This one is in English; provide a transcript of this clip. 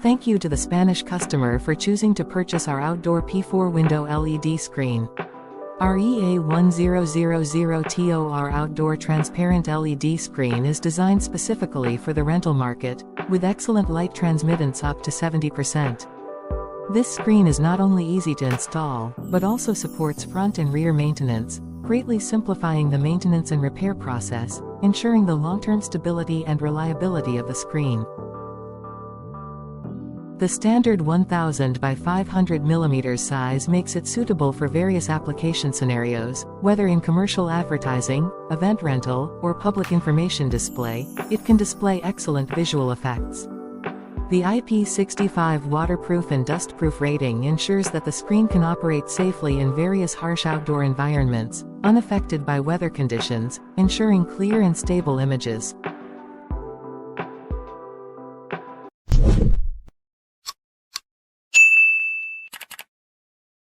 Thank you to the Spanish customer for choosing to purchase our outdoor P4 window LED screen. Our EA1000TOR outdoor transparent LED screen is designed specifically for the rental market, with excellent light transmittance up to 70%. This screen is not only easy to install, but also supports front and rear maintenance, greatly simplifying the maintenance and repair process, ensuring the long-term stability and reliability of the screen. The standard 1000 by 500 mm size makes it suitable for various application scenarios, whether in commercial advertising, event rental, or public information display. It can display excellent visual effects. The IP65 waterproof and dustproof rating ensures that the screen can operate safely in various harsh outdoor environments, unaffected by weather conditions, ensuring clear and stable images.